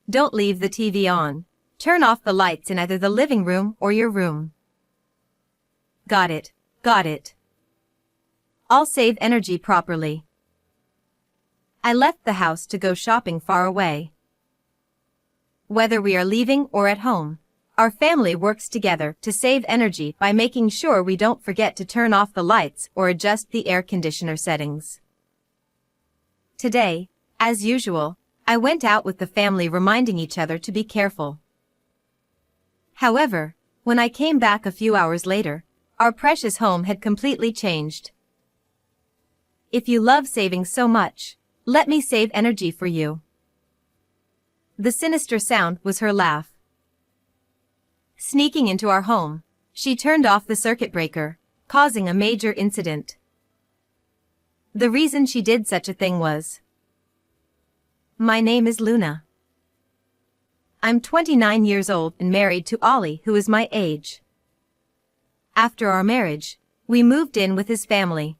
Don't leave the TV on. Turn off the lights in either the living room or your room. Got it, got it. I'll save energy properly. I left the house to go shopping far away. Whether we are leaving or at home, our family works together to save energy by making sure we don't forget to turn off the lights or adjust the air conditioner settings. Today, as usual, I went out with the family reminding each other to be careful. However, when I came back a few hours later, our precious home had completely changed. If you love saving so much, let me save energy for you. The sinister sound was her laugh. Sneaking into our home, she turned off the circuit breaker, causing a major incident. The reason she did such a thing was, my name is Luna. I'm 29 years old and married to Ollie, who is my age. After our marriage, we moved in with his family.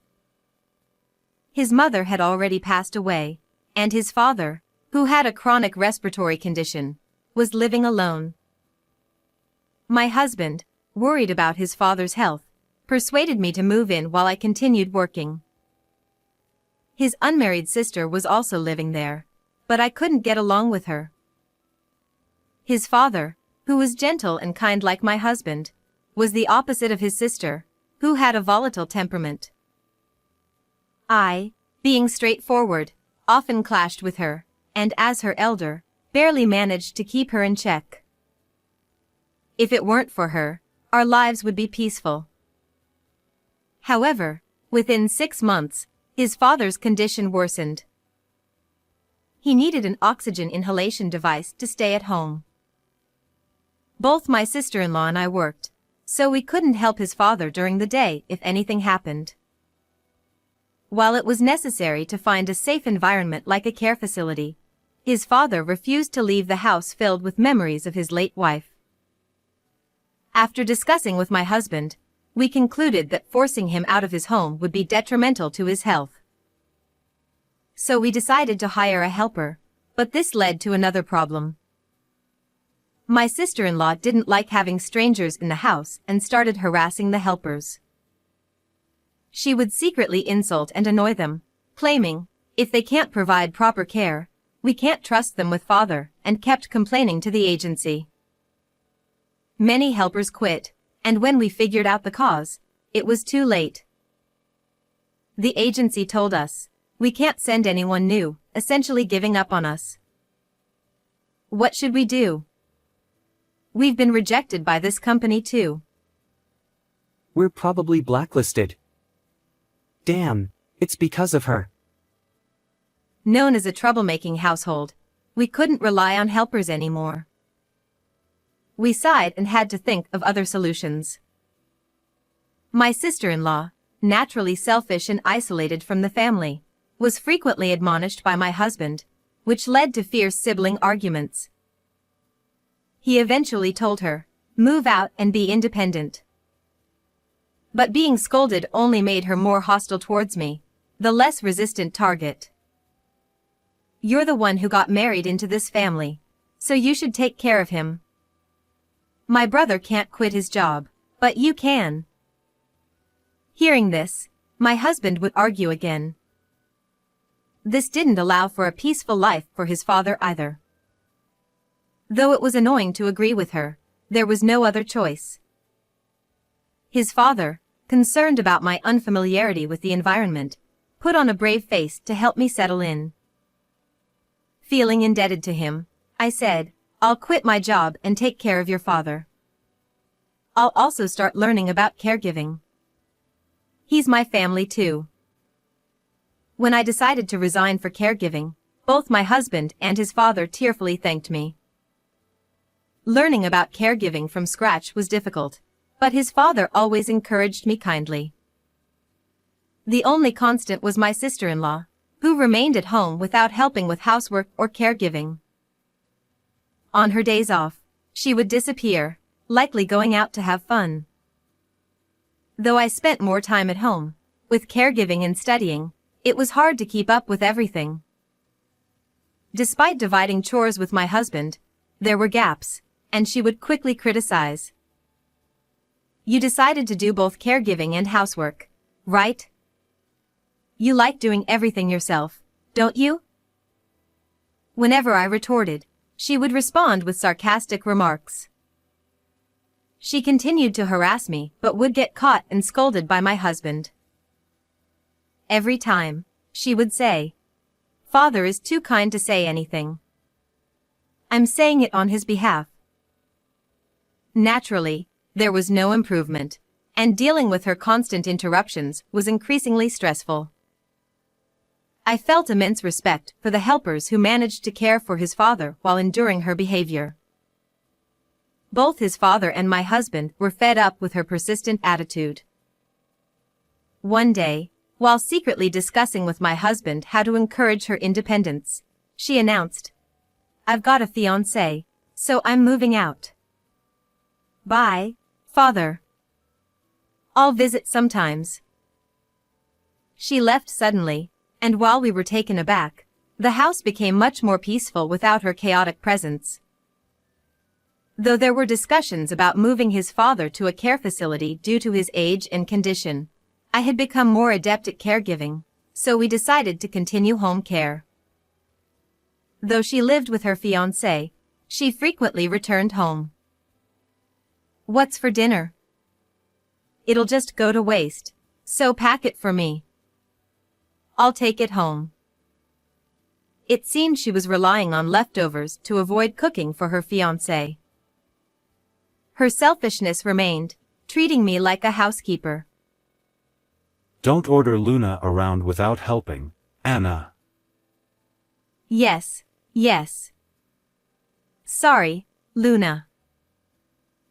His mother had already passed away, and his father, who had a chronic respiratory condition, was living alone. My husband, worried about his father's health, persuaded me to move in while I continued working. His unmarried sister was also living there, but I couldn't get along with her. His father, who was gentle and kind like my husband, was the opposite of his sister, who had a volatile temperament. I, being straightforward, often clashed with her, and as her elder, barely managed to keep her in check. If it weren't for her, our lives would be peaceful. However, within 6 months, his father's condition worsened. He needed an oxygen inhalation device to stay at home. Both my sister-in-law and I worked, so we couldn't help his father during the day if anything happened. While it was necessary to find a safe environment like a care facility, his father refused to leave the house filled with memories of his late wife. After discussing with my husband, we concluded that forcing him out of his home would be detrimental to his health. So we decided to hire a helper, but this led to another problem. My sister-in-law didn't like having strangers in the house and started harassing the helpers. She would secretly insult and annoy them, claiming, if they can't provide proper care, we can't trust them with father, and kept complaining to the agency. Many helpers quit, and when we figured out the cause, it was too late. The agency told us, we can't send anyone new, essentially giving up on us. What should we do? We've been rejected by this company too. We're probably blacklisted. Damn, it's because of her. Known as a troublemaking household, we couldn't rely on helpers anymore. We sighed and had to think of other solutions. My sister-in-law, naturally selfish and isolated from the family, was frequently admonished by my husband, which led to fierce sibling arguments. He eventually told her, move out and be independent. But being scolded only made her more hostile towards me, the less resistant target. You're the one who got married into this family, so you should take care of him. My brother can't quit his job, but you can. Hearing this, my husband would argue again. This didn't allow for a peaceful life for his father either. Though it was annoying to agree with her, there was no other choice. His father, concerned about my unfamiliarity with the environment, put on a brave face to help me settle in. Feeling indebted to him, I said, I'll quit my job and take care of your father. I'll also start learning about caregiving. He's my family too. When I decided to resign for caregiving, both my husband and his father tearfully thanked me. Learning about caregiving from scratch was difficult, but his father always encouraged me kindly. The only constant was my sister-in-law, who remained at home without helping with housework or caregiving. On her days off, she would disappear, likely going out to have fun. Though I spent more time at home, with caregiving and studying, it was hard to keep up with everything. Despite dividing chores with my husband, there were gaps, and she would quickly criticize. You decided to do both caregiving and housework, right? You like doing everything yourself, don't you? Whenever I retorted, she would respond with sarcastic remarks. She continued to harass me but would get caught and scolded by my husband. Every time, she would say, "Father is too kind to say anything. I'm saying it on his behalf." Naturally, there was no improvement, and dealing with her constant interruptions was increasingly stressful. I felt immense respect for the helpers who managed to care for his father while enduring her behavior. Both his father and my husband were fed up with her persistent attitude. One day, while secretly discussing with my husband how to encourage her independence, she announced, "I've got a fiancé, so I'm moving out. Bye, Father. I'll visit sometimes." She left suddenly, and while we were taken aback, the house became much more peaceful without her chaotic presence. Though there were discussions about moving his father to a care facility due to his age and condition, I had become more adept at caregiving, so we decided to continue home care. Though she lived with her fiancé, she frequently returned home. "What's for dinner? It'll just go to waste, so pack it for me. I'll take it home." It seemed she was relying on leftovers to avoid cooking for her fiancé. Her selfishness remained, treating me like a housekeeper. Don't order Luna around without helping, Anna. Yes, yes. Sorry, Luna.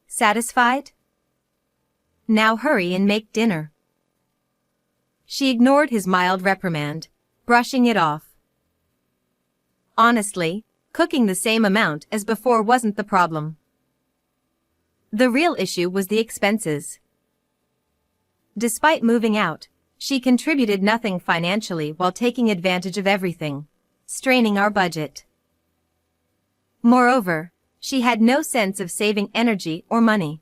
Satisfied? Now hurry and make dinner. She ignored his mild reprimand, brushing it off. Honestly, cooking the same amount as before wasn't the problem. The real issue was the expenses. Despite moving out, she contributed nothing financially while taking advantage of everything, straining our budget. Moreover, she had no sense of saving energy or money.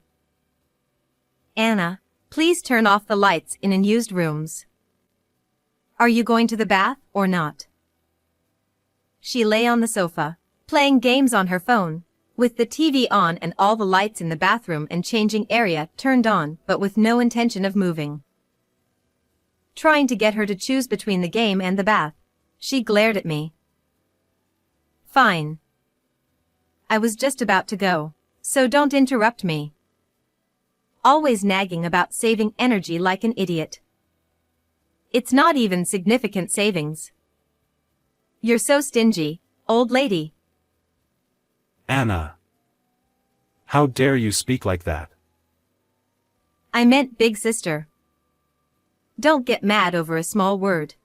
"Anna, please turn off the lights in unused rooms. Are you going to the bath or not?" She lay on the sofa, playing games on her phone, with the TV on and all the lights in the bathroom and changing area turned on but with no intention of moving. Trying to get her to choose between the game and the bath, she glared at me. "Fine. I was just about to go, so don't interrupt me. Always nagging about saving energy like an idiot. It's not even significant savings. You're so stingy, old lady." Anna. How dare you speak like that? "I meant big sister. Don't get mad over a small word."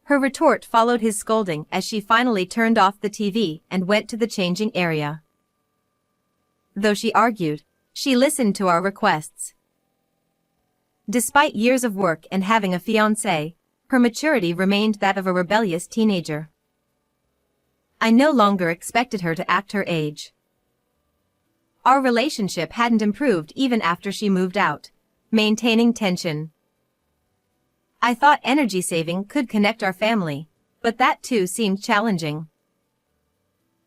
Her retort followed his scolding as she finally turned off the TV and went to the changing area. Though she argued, she listened to our requests. Despite years of work and having a fiancé, her maturity remained that of a rebellious teenager. I no longer expected her to act her age. Our relationship hadn't improved even after she moved out, maintaining tension. I thought energy saving could connect our family, but that too seemed challenging.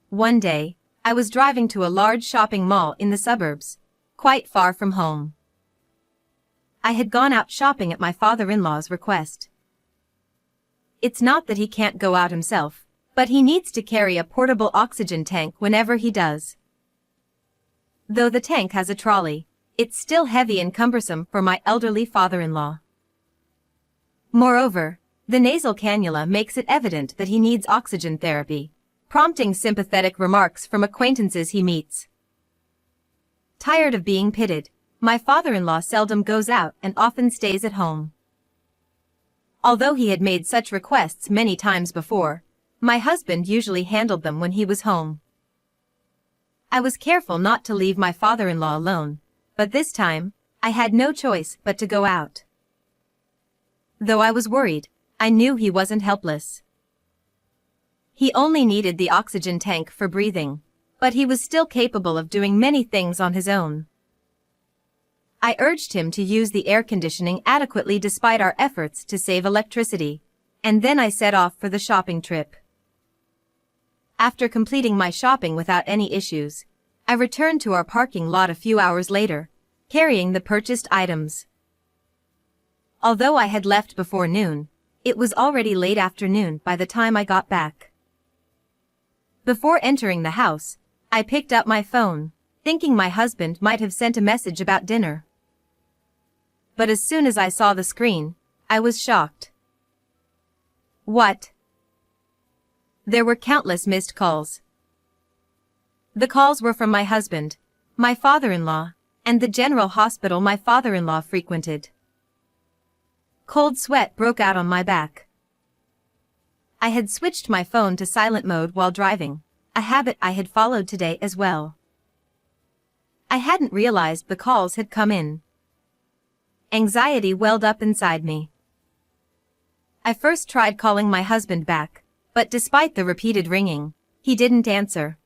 One day, I was driving to a large shopping mall in the suburbs, quite far from home. I had gone out shopping at my father-in-law's request. It's not that he can't go out himself, but he needs to carry a portable oxygen tank whenever he does. Though the tank has a trolley, it's still heavy and cumbersome for my elderly father-in-law. Moreover, the nasal cannula makes it evident that he needs oxygen therapy, prompting sympathetic remarks from acquaintances he meets. Tired of being pitted, my father-in-law seldom goes out and often stays at home. Although he had made such requests many times before, my husband usually handled them when he was home. I was careful not to leave my father-in-law alone, but this time, I had no choice but to go out. Though I was worried, I knew he wasn't helpless. He only needed the oxygen tank for breathing, but he was still capable of doing many things on his own. I urged him to use the air conditioning adequately despite our efforts to save electricity, and then I set off for the shopping trip. After completing my shopping without any issues, I returned to our parking lot a few hours later, carrying the purchased items. Although I had left before noon, it was already late afternoon by the time I got back. Before entering the house, I picked up my phone, thinking my husband might have sent a message about dinner. But as soon as I saw the screen, I was shocked. What? There were countless missed calls. The calls were from my husband, my father-in-law, and the general hospital my father-in-law frequented. Cold sweat broke out on my back. I had switched my phone to silent mode while driving, a habit I had followed today as well. I hadn't realized the calls had come in. Anxiety welled up inside me. I first tried calling my husband back, but despite the repeated ringing, he didn't answer.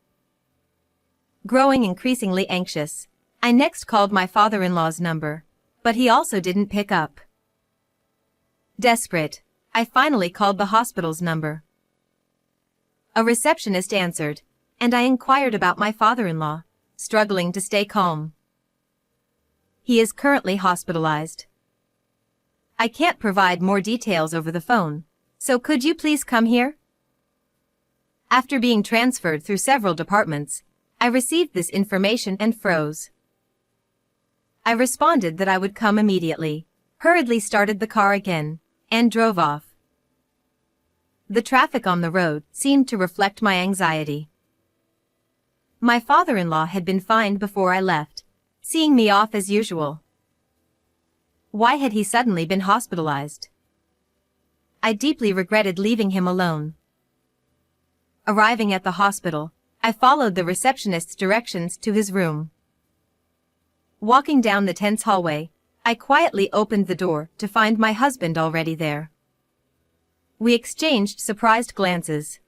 Growing increasingly anxious, I next called my father-in-law's number, but he also didn't pick up. Desperate, I finally called the hospital's number. A receptionist answered, and I inquired about my father-in-law, struggling to stay calm. He is currently hospitalized. I can't provide more details over the phone, so could you please come here? After being transferred through several departments, I received this information and froze. I responded that I would come immediately, hurriedly started the car again, and drove off. The traffic on the road seemed to reflect my anxiety. My father-in-law had been fine before I left, seeing me off as usual. Why had he suddenly been hospitalized? I deeply regretted leaving him alone. Arriving at the hospital, I followed the receptionist's directions to his room. Walking down the tense hallway, I quietly opened the door to find my husband already there. We exchanged surprised glances.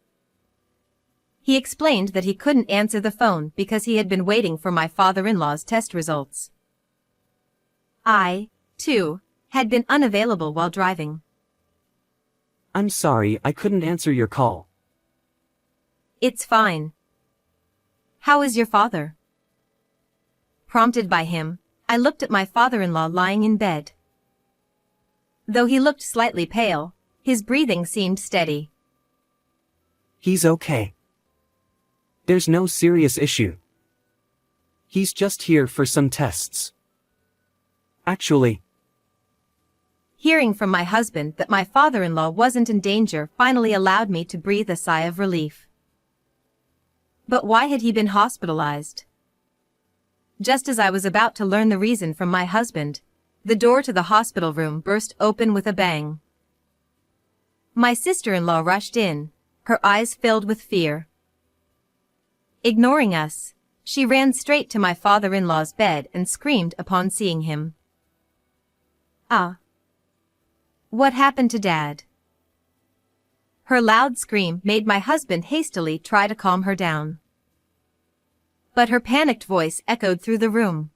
He explained that he couldn't answer the phone because he had been waiting for my father-in-law's test results. I, too, had been unavailable while driving. I'm sorry I couldn't answer your call. It's fine. How is your father? Prompted by him, I looked at my father-in-law lying in bed. Though he looked slightly pale, his breathing seemed steady. He's okay. There's no serious issue. He's just here for some tests. Actually, Hearing from my husband that my father-in-law wasn't in danger finally allowed me to breathe a sigh of relief. But why had he been hospitalized? Just as I was about to learn the reason from my husband, the door to the hospital room burst open with a bang. My sister-in-law rushed in, her eyes filled with fear. Ignoring us, she ran straight to my father-in-law's bed and screamed upon seeing him. Ah! What happened to Dad? Her loud scream made my husband hastily try to calm her down. But her panicked voice echoed through the room.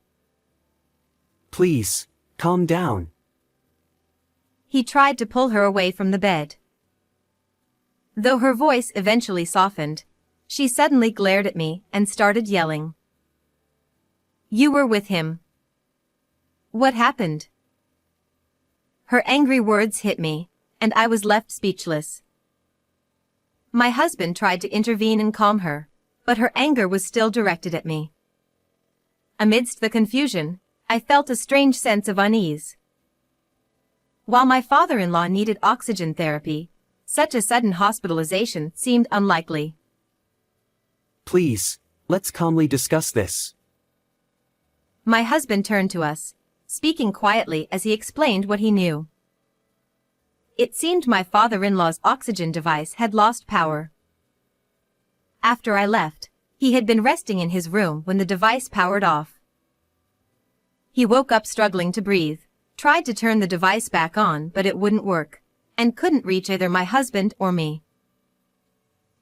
please, calm down. He tried to pull her away from the bed. Though her voice eventually softened, she suddenly glared at me and started yelling. You were with him. What happened? Her angry words hit me, and I was left speechless. My husband tried to intervene and calm her, but her anger was still directed at me. Amidst the confusion, I felt a strange sense of unease. While my father-in-law needed oxygen therapy, such a sudden hospitalization seemed unlikely. Please, let's calmly discuss this. My husband turned to us, speaking quietly as he explained what he knew. It seemed my father-in-law's oxygen device had lost power. After I left, he had been resting in his room when the device powered off. He woke up struggling to breathe, tried to turn the device back on but it wouldn't work, and couldn't reach either my husband or me.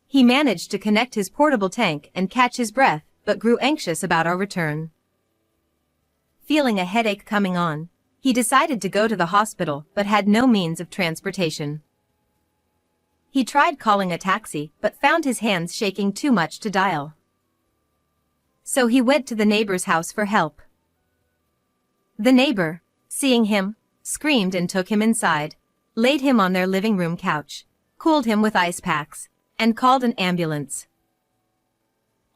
He managed to connect his portable tank and catch his breath, but grew anxious about our return. Feeling a headache coming on, he decided to go to the hospital but had no means of transportation. He tried calling a taxi but found his hands shaking too much to dial. So he went to the neighbor's house for help. The neighbor, seeing him, screamed and took him inside, laid him on their living room couch, cooled him with ice packs, and called an ambulance.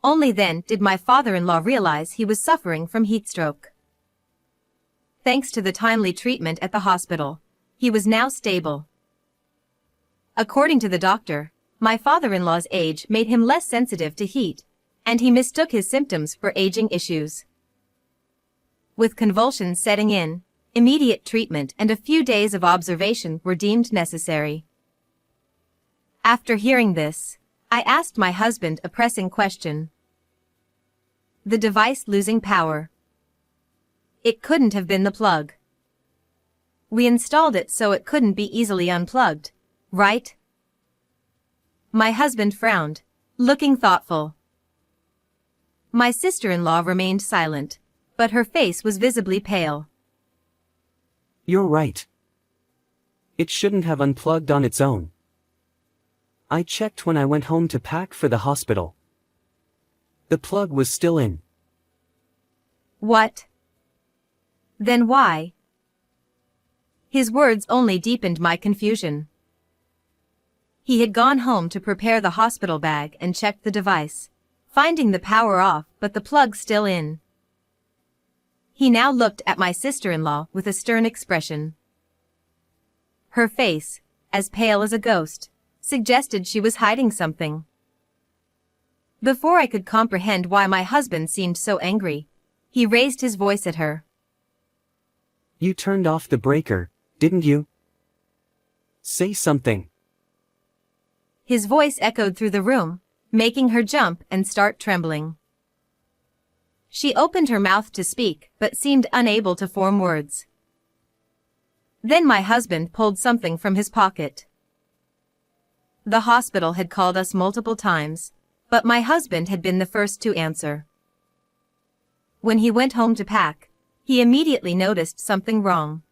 Only then did my father-in-law realize he was suffering from heat stroke. Thanks to the timely treatment at the hospital, he was now stable. According to the doctor, my father-in-law's age made him less sensitive to heat, and he mistook his symptoms for aging issues. With convulsions setting in, immediate treatment and a few days of observation were deemed necessary. After hearing this, I asked my husband a pressing question. The device losing power. It couldn't have been the plug. We installed it so it couldn't be easily unplugged, right? My husband frowned, looking thoughtful. My sister-in-law remained silent, but her face was visibly pale. You're right. It shouldn't have unplugged on its own. I checked when I went home to pack for the hospital. The plug was still in. What? Then why? His words only deepened my confusion. He had gone home to prepare the hospital bag and checked the device, finding the power off but the plug still in. He now looked at my sister-in-law with a stern expression. Her face, as pale as a ghost, suggested she was hiding something. Before I could comprehend why my husband seemed so angry, he raised his voice at her. You turned off the breaker, didn't you? Say something. His voice echoed through the room, making her jump and start trembling. She opened her mouth to speak but seemed unable to form words. Then my husband pulled something from his pocket. The hospital had called us multiple times, but my husband had been the first to answer. When he went home to pack, he immediately noticed something wrong.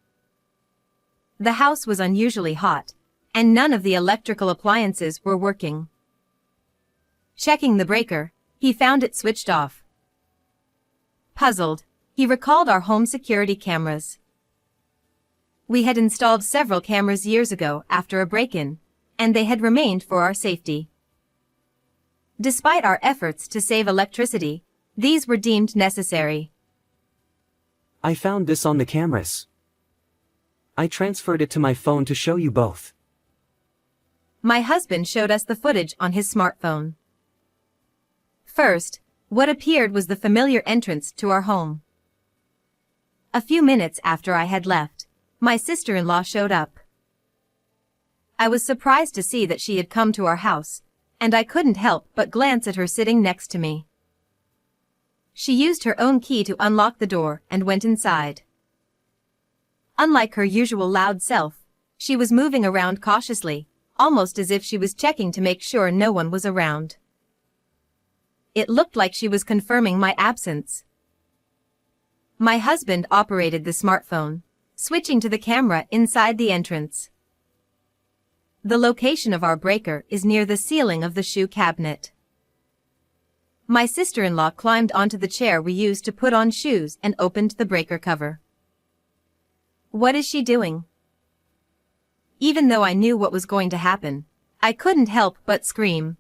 The house was unusually hot, and none of the electrical appliances were working. Checking the breaker, he found it switched off. Puzzled, he recalled our home security cameras. We had installed several cameras years ago after a break-in, and they had remained for our safety. Despite our efforts to save electricity, these were deemed necessary. I found this on the cameras. I transferred it to my phone to show you both. My husband showed us the footage on his smartphone. First, what appeared was the familiar entrance to our home. A few minutes after I had left, my sister-in-law showed up. I was surprised to see that she had come to our house, and I couldn't help but glance at her sitting next to me. She used her own key to unlock the door and went inside. Unlike her usual loud self, she was moving around cautiously, almost as if she was checking to make sure no one was around. It looked like she was confirming my absence. My husband operated the smartphone, switching to the camera inside the entrance. The location of our breaker is near the ceiling of the shoe cabinet. My sister-in-law climbed onto the chair we used to put on shoes and opened the breaker cover. What is she doing? Even though I knew what was going to happen, I couldn't help but scream.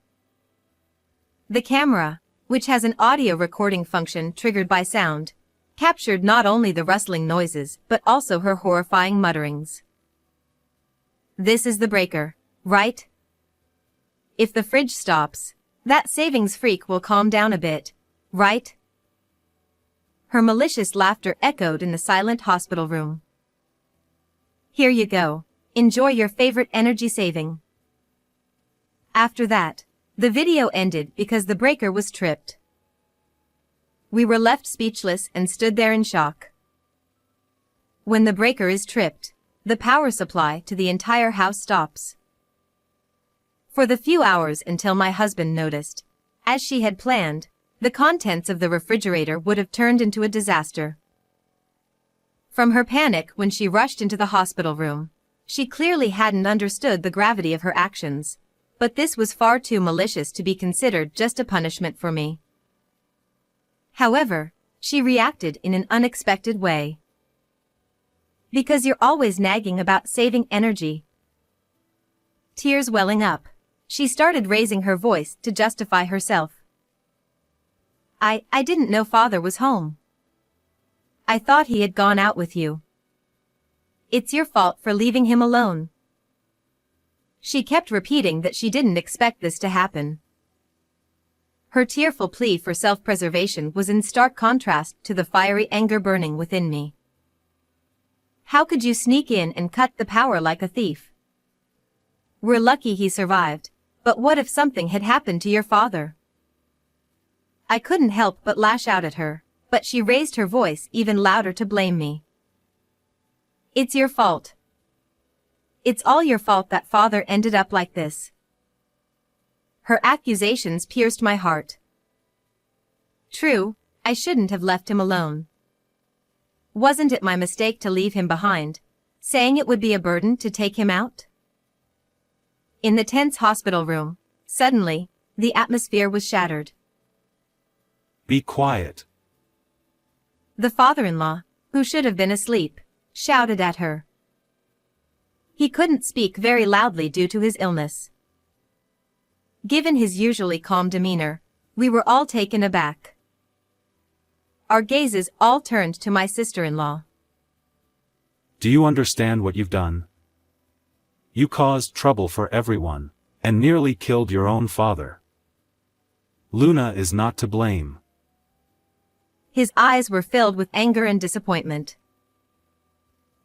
The camera, which has an audio recording function triggered by sound, captured not only the rustling noises but also her horrifying mutterings. This is the breaker, right? If the fridge stops, that savings freak will calm down a bit, right? Her malicious laughter echoed in the silent hospital room. Here you go. Enjoy your favorite energy saving. After that, the video ended because the breaker was tripped. We were left speechless and stood there in shock. When the breaker is tripped, the power supply to the entire house stops. For the few hours until my husband noticed, as she had planned, the contents of the refrigerator would have turned into a disaster. From her panic when she rushed into the hospital room, she clearly hadn't understood the gravity of her actions, but this was far too malicious to be considered just a punishment for me. However, she reacted in an unexpected way. Because you're always nagging about saving energy. Tears welling up, she started raising her voice to justify herself. I didn't know father was home. I thought he had gone out with you. It's your fault for leaving him alone. She kept repeating that she didn't expect this to happen. Her tearful plea for self-preservation was in stark contrast to the fiery anger burning within me. How could you sneak in and cut the power like a thief? We're lucky he survived, but what if something had happened to your father? I couldn't help but lash out at her, but she raised her voice even louder to blame me. It's your fault. It's all your fault that father ended up like this. Her accusations pierced my heart. True, I shouldn't have left him alone. Wasn't it my mistake to leave him behind, saying it would be a burden to take him out? In the tense hospital room, suddenly, the atmosphere was shattered. Be quiet. The father-in-law, who should have been asleep, shouted at her. He couldn't speak very loudly due to his illness. Given his usually calm demeanor, we were all taken aback. Our gazes all turned to my sister-in-law. Do you understand what you've done? You caused trouble for everyone, and nearly killed your own father. Luna is not to blame. His eyes were filled with anger and disappointment.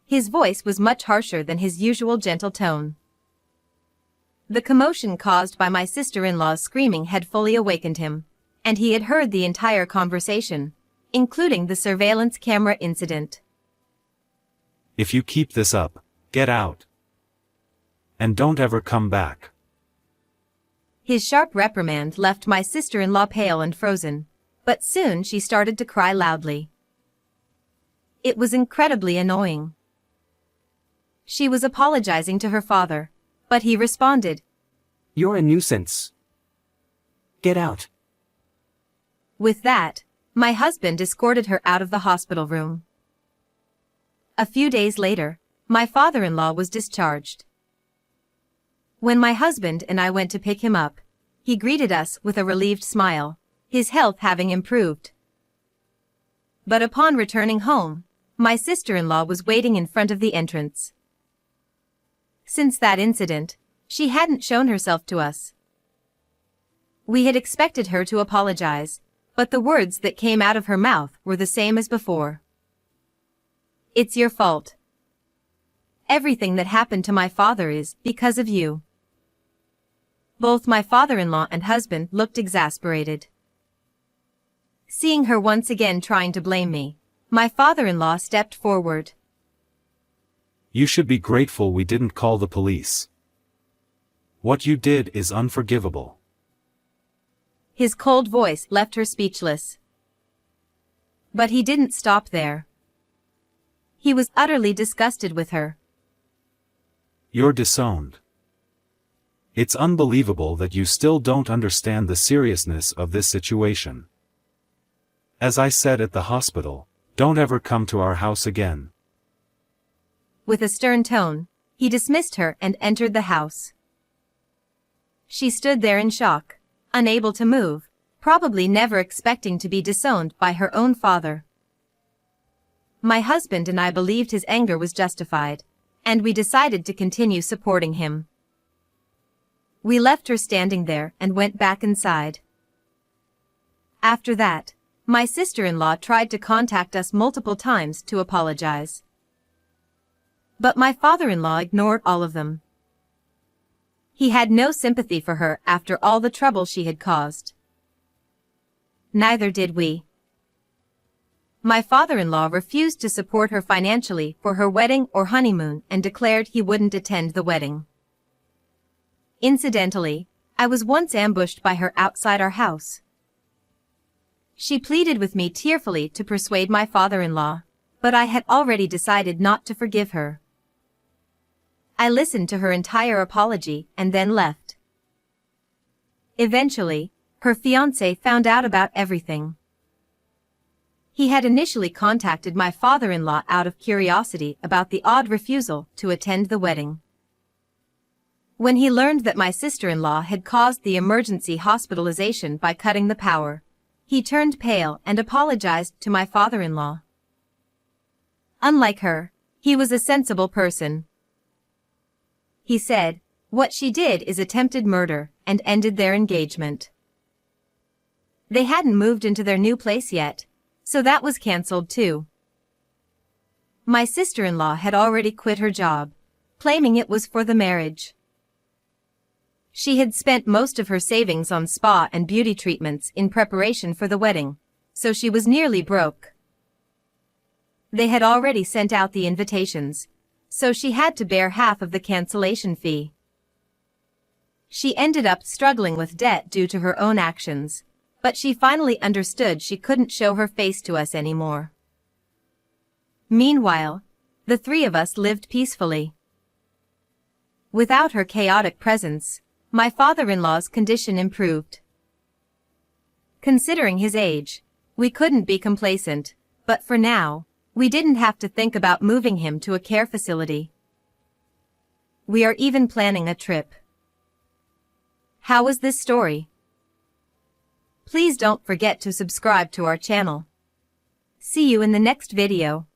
His voice was much harsher than his usual gentle tone. The commotion caused by my sister-in-law's screaming had fully awakened him, and he had heard the entire conversation, including the surveillance camera incident. If you keep this up, get out. And don't ever come back. His sharp reprimand left my sister-in-law pale and frozen, but soon she started to cry loudly. It was incredibly annoying. She was apologizing to her father, but he responded, You're a nuisance. Get out. With that, my husband escorted her out of the hospital room. A few days later, my father-in-law was discharged. When my husband and I went to pick him up, he greeted us with a relieved smile, his health having improved. But upon returning home, my sister-in-law was waiting in front of the entrance. Since that incident, she hadn't shown herself to us. We had expected her to apologize, but the words that came out of her mouth were the same as before. It's your fault. Everything that happened to my father is because of you. Both my father-in-law and husband looked exasperated. Seeing her once again trying to blame me, my father-in-law stepped forward. You should be grateful we didn't call the police. What you did is unforgivable. His cold voice left her speechless. But he didn't stop there. He was utterly disgusted with her. You're disowned. It's unbelievable that you still don't understand the seriousness of this situation. As I said at the hospital, don't ever come to our house again. With a stern tone, he dismissed her and entered the house. She stood there in shock, unable to move, probably never expecting to be disowned by her own father. My husband and I believed his anger was justified, and we decided to continue supporting him. We left her standing there and went back inside. After that, my sister-in-law tried to contact us multiple times to apologize. But my father-in-law ignored all of them. He had no sympathy for her after all the trouble she had caused. Neither did we. My father-in-law refused to support her financially for her wedding or honeymoon and declared he wouldn't attend the wedding. Incidentally, I was once ambushed by her outside our house. She pleaded with me tearfully to persuade my father-in-law, but I had already decided not to forgive her. I listened to her entire apology and then left. Eventually, her fiancé found out about everything. He had initially contacted my father-in-law out of curiosity about the odd refusal to attend the wedding. When he learned that my sister-in-law had caused the emergency hospitalization by cutting the power, he turned pale and apologized to my father-in-law. Unlike her, he was a sensible person. He said, "What she did is attempted murder," and ended their engagement. They hadn't moved into their new place yet, so that was cancelled too. My sister-in-law had already quit her job, claiming it was for the marriage. She had spent most of her savings on spa and beauty treatments in preparation for the wedding, so she was nearly broke. They had already sent out the invitations, so she had to bear half of the cancellation fee. She ended up struggling with debt due to her own actions, but she finally understood she couldn't show her face to us anymore. Meanwhile, the three of us lived peacefully. Without her chaotic presence, my father-in-law's condition improved. Considering his age, we couldn't be complacent, but for now, we didn't have to think about moving him to a care facility. We are even planning a trip. How was this story? Please don't forget to subscribe to our channel. See you in the next video.